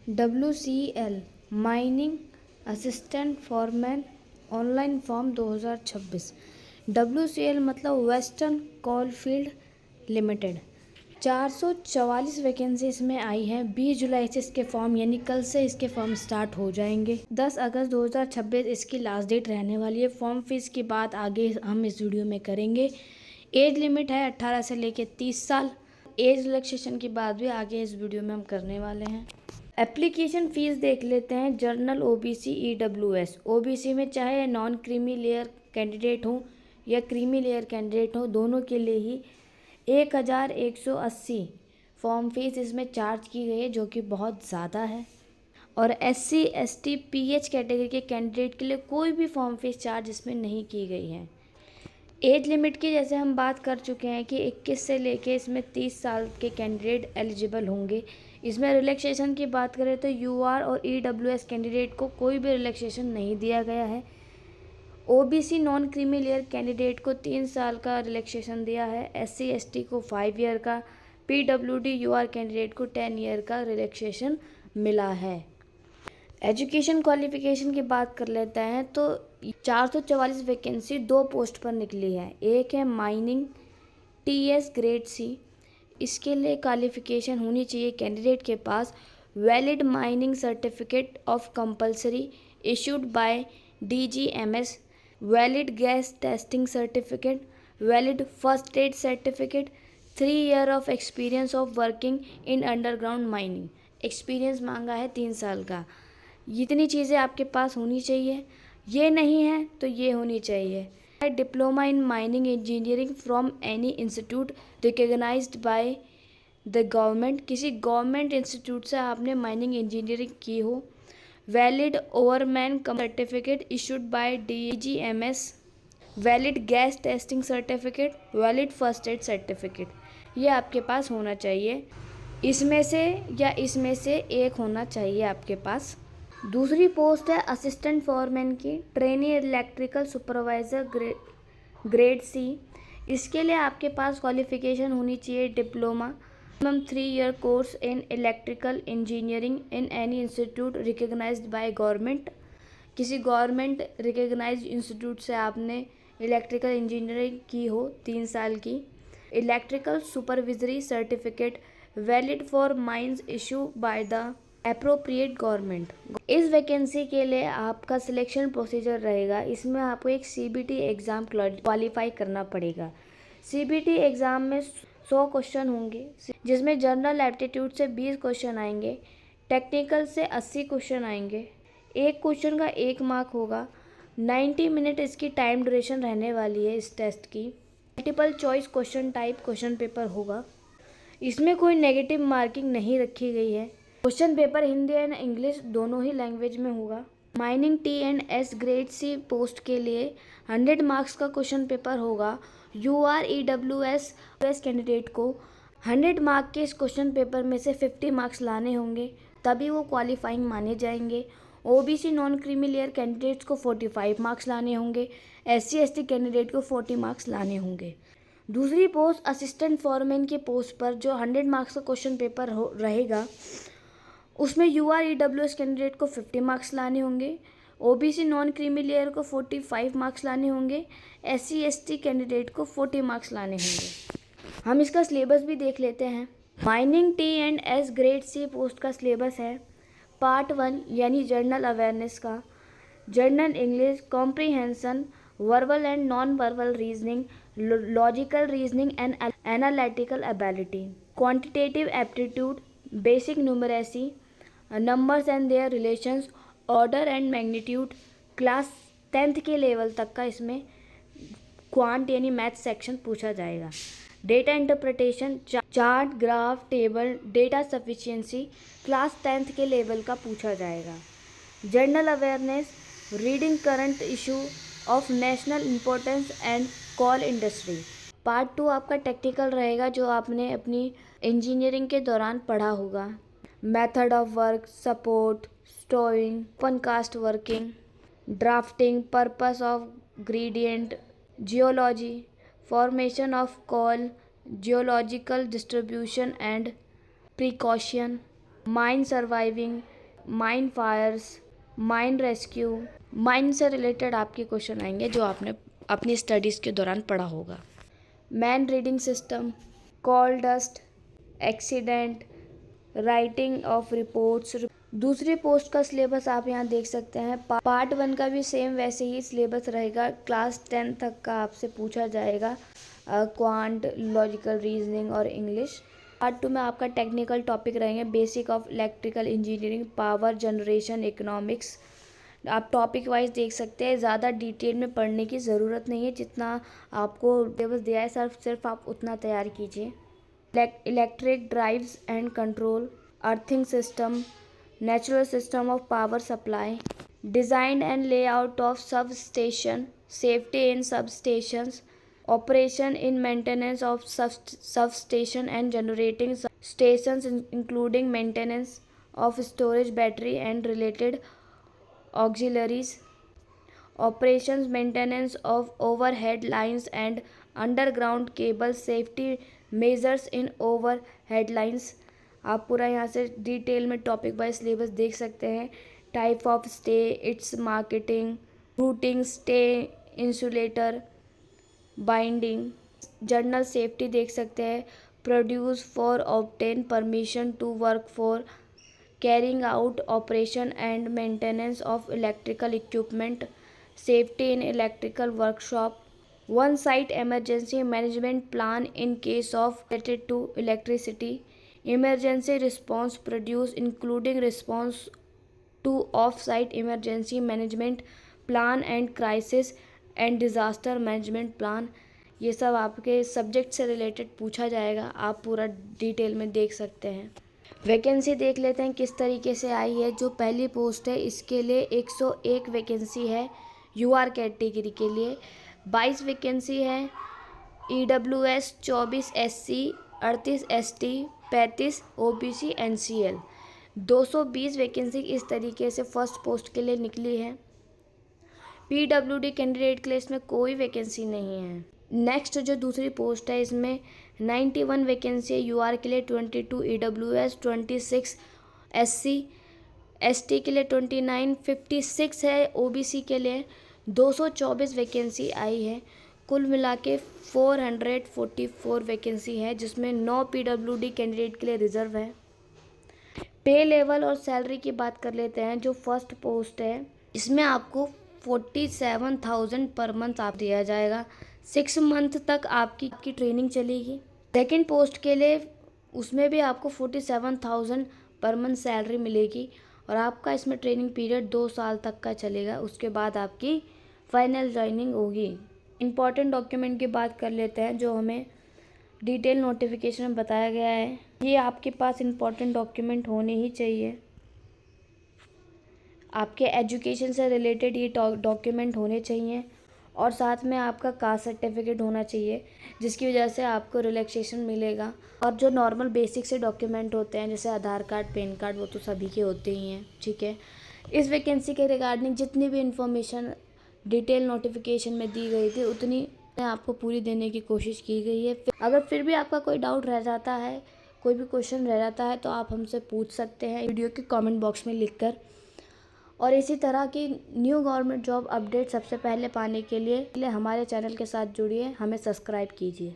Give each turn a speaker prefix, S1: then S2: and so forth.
S1: WCL mining assistant foreman online form 2026। WCL मतलब western coalfield limited. 444 vacancy इसमें आई हैं। 20 जुलाई से इसके फॉर्म यानी कल से इसके फॉर्म स्टार्ट हो जाएंगे। 10 अगस्त 2026 इसकी लास्ट डेट रहने वाली है। फॉर्म फीस की बात आगे हम इस वीडियो में करेंगे। एज लिमिट है 18 से लेकर 30 साल। एज रिलैक्सेशन की बात भी आगे इस वीडियो में हम करने वाले हैं। एप्लीकेशन फ़ीस देख लेते हैं। General, OBC, EWS। OBC में चाहे नॉन क्रीमी लेयर कैंडिडेट हो या क्रीमी लेयर कैंडिडेट हो, दोनों के लिए ही 1180 फॉर्म फीस इसमें चार्ज की गई है, जो कि बहुत ज़्यादा है। और SC, ST, PH कैटेगरी के कैंडिडेट के लिए कोई भी फॉर्म फीस चार्ज इसमें नहीं की गई है। एज लिमिट की जैसे हम बात कर चुके हैं कि 21 से लेके इसमें 30 साल के कैंडिडेट एलिजिबल होंगे। इसमें रिलैक्सेशन की बात करें तो UR और EWS कैंडिडेट को कोई भी रिलैक्सेशन नहीं दिया गया है। OBC non creamy layer candidate को 3 साल का रिलैक्सेशन दिया है। SC, ST को 5 ईयर का, PWD UR कैंडिडेट को 10 ईयर का रिलैक्सेशन मिला है। एजुकेशन क्वालिफिकेशन की बात कर लेते हैं तो 444 वैकेंसी 2 पोस्ट पर निकली है। एक है माइनिंग TS ग्रेड C। इसके लिए क्वालिफिकेशन होनी चाहिए कैंडिडेट के पास valid mining certificate of compulsory issued by DGMS, valid gas testing certificate, valid first aid certificate, 3 year of experience of working in underground mining. Experience मांगा है 3 साल का। इतनी चीज़ें आपके पास होनी चाहिए। ये नहीं है तो ये होनी चाहिए। Diploma in mining engineering from any institute recognised by the government. किसी गवर्नमेंट इंस्टीट्यूट से आपने माइनिंग इंजीनियरिंग की हो। Valid overman certificate issued by DGMS, valid gas testing certificate, valid first aid certificate. ये आपके पास होना चाहिए। इसमें से या इसमें से एक होना चाहिए आपके पास। दूसरी पोस्ट है असिस्टेंट फॉरमैन की, trainee electrical supervisor grade C। इसके लिए आपके पास क्वालिफिकेशन होनी चाहिए diploma minimum 3 year course in electrical engineering in any institute recognised by government. किसी गवर्नमेंट रिकग्नाइज्ड इंस्टीट्यूट से आपने इलेक्ट्रिकल इंजीनियरिंग की हो 3 साल की। Electrical supervisory certificate valid for mines issue by the appropriate government. इस वैकेंसी के लिए आपका सिलेक्शन प्रोसीजर रहेगा। इसमें आपको एक CBT एग्ज़ाम क्वालिफाई करना पड़ेगा। CBT एग्ज़ाम में 100 क्वेश्चन होंगे, जिसमें जनरल एप्टीट्यूड से 20 क्वेश्चन आएंगे, टेक्निकल से 80 क्वेश्चन आएंगे। एक क्वेश्चन का 1 मार्क होगा। 90 मिनट इसकी टाइम ड्यूरेशन रहने वाली है इस टेस्ट की। Multiple choice question type question paper होगा। इसमें कोई नेगेटिव मार्किंग नहीं रखी गई है। Question paper Hindi and English दोनों ही लैंग्वेज में होगा। Mining T&S grade C post के लिए 100 मार्क्स का क्वेश्चन पेपर होगा। UR EWS कैंडिडेट को 100 मार्क के इस क्वेश्चन पेपर में से 50 मार्क्स लाने होंगे, तभी वो क्वालिफाइंग माने जाएंगे। OBC non creamy layer candidates को 45 मार्क्स लाने होंगे। SC ST कैंडिडेट को 40 मार्क्स लाने होंगे। दूसरी पोस्ट असिस्टेंट फॉरमैन की पोस्ट पर जो 100 मार्क्स का क्वेश्चन पेपर रहेगा, उसमें UR EWS कैंडिडेट को 50 मार्क्स लाने होंगे। OBC नॉन क्रीमी लेयर को 45 मार्क्स लाने होंगे। SC ST कैंडिडेट को 40 मार्क्स लाने होंगे। हम इसका सिलेबस भी देख लेते हैं। Mining T&S grade C post का सिलेबस है। पार्ट 1 यानी जनरल अवेयरनेस का, general English comprehension, verbal and non verbal reasoning, logical reasoning and analytical ability, quantitative aptitude, basic numeracy, numbers and their relations, order and magnitude. Class 10th के level तक का इसमें quant यानी math section पूछा जाएगा। Data interpretation, chart, graph, table, data sufficiency class 10th के level का पूछा जाएगा। General awareness, reading current issue of national importance and call industry. Part 2 आपका टेक्निकल रहेगा, जो आपने अपनी इंजीनियरिंग के दौरान पढ़ा होगा। Method of work, support, storing, open cast working, drafting, purpose of gradient, geology, formation of coal, geological distribution and precaution, mine surviving, mine fires, mine rescue, mine से रिलेटेड आपके क्वेश्चन आएंगे जो आपने अपनी स्टडीज़ के दौरान पढ़ा होगा। Man reading system, coal dust, accident, writing of reports. दूसरी पोस्ट का सिलेबस आप यहाँ देख सकते हैं। पार्ट 1 का भी सेम वैसे ही सिलेबस रहेगा। क्लास 10 तक का आपसे पूछा जाएगा क्वांट, लॉजिकल रीजनिंग और इंग्लिश। पार्ट 2 में आपका टेक्निकल टॉपिक रहेंगे, basic of electrical engineering, power generation, economics. आप टॉपिक वाइज देख सकते हैं, ज़्यादा डिटेल में पढ़ने की ज़रूरत नहीं है, जितना आपको सिलेबस दिया है सिर्फ आप उतना तैयार कीजिए। Electric drives and control, earthing system, natural system of power supply, design and layout of substation, safety in substations, operation in maintenance of substation and generating stations including maintenance of storage battery and related auxiliaries, operations maintenance of overhead lines and underground cable, safety measures in overhead lines। आप पूरा यहाँ से detail में topic wise syllabus देख सकते हैं। Type of stay, its marketing, routing, stay, insulator, binding, general safety देख सकते हैं। Produce for obtain permission to work for carrying out operation and maintenance of electrical equipment, safety in electrical workshop, one site emergency management plan in case of related to electricity, emergency response produce including response to off-site emergency management plan and crisis and disaster management plan। ये सब आपके subject से related पूछा जाएगा, आप पूरा detail में देख सकते हैं। वैकेंसी देख लेते हैं किस तरीके से आई है। जो पहली पोस्ट है इसके लिए 101 वैकेंसी है यूआर कैटेगरी के लिए, 22 वैकेंसी है EWS, 24 SC, 38 ST, 35 OBC NCL। 220 vacancy इस तरीके से फर्स्ट पोस्ट के लिए निकली है। PWD कैंडिडेट के लिए इसमें कोई वैकेंसी नहीं है। नेक्स्ट जो दूसरी पोस्ट है इसमें 91 वैकेंसी है यूआर के लिए, 22 EWS, 26 SC, ST के लिए 29, 56 है OBC के लिए। 224 वैकेंसी आई है। कुल मिला के 444 वैकेंसी है, जिसमें 9 PWD कैंडिडेट के लिए रिजर्व है। पे लेवल और सैलरी की बात कर लेते हैं। जो फर्स्ट पोस्ट है इसमें आपको 47,000 पर मंथ आप दिया जाएगा। 6 मंथ तक आपकी ट्रेनिंग चलेगी। सेकेंड पोस्ट के लिए उसमें भी आपको 47,000 पर मंथ सैलरी मिलेगी और आपका इसमें ट्रेनिंग पीरियड 2 साल तक का चलेगा। उसके बाद आपकी फाइनल ज्वाइनिंग होगी। इम्पॉर्टेंट डॉक्यूमेंट की बात कर लेते हैं जो हमें डिटेल नोटिफिकेशन में बताया गया है। ये आपके पास इम्पॉर्टेंट डॉक्यूमेंट होने ही चाहिए। आपके एजुकेशन से रिलेटेड ये डॉक्यूमेंट होने चाहिए और साथ में आपका कास्ट सर्टिफिकेट होना चाहिए, जिसकी वजह से आपको रिलैक्सेशन मिलेगा। और जो नॉर्मल बेसिक से डॉक्यूमेंट होते हैं जैसे आधार कार्ड, पैन कार्ड, वो तो सभी के होते ही हैं, ठीक है। इस वैकेंसी के रिगार्डिंग जितनी भी इंफॉर्मेशन डिटेल नोटिफिकेशन में दी गई थी उतनी आपको पूरी देने की कोशिश की गई है। अगर फिर भी आपका कोई डाउट रह जाता है, कोई भी क्वेश्चन रह जाता है, तो आप हमसे पूछ सकते हैं वीडियो के कमेंट बॉक्स में लिखकर। और इसी तरह की न्यू गवर्नमेंट जॉब अपडेट सबसे पहले पाने के लिए हमारे चैनल के साथ जुड़िए, हमें सब्सक्राइब कीजिए।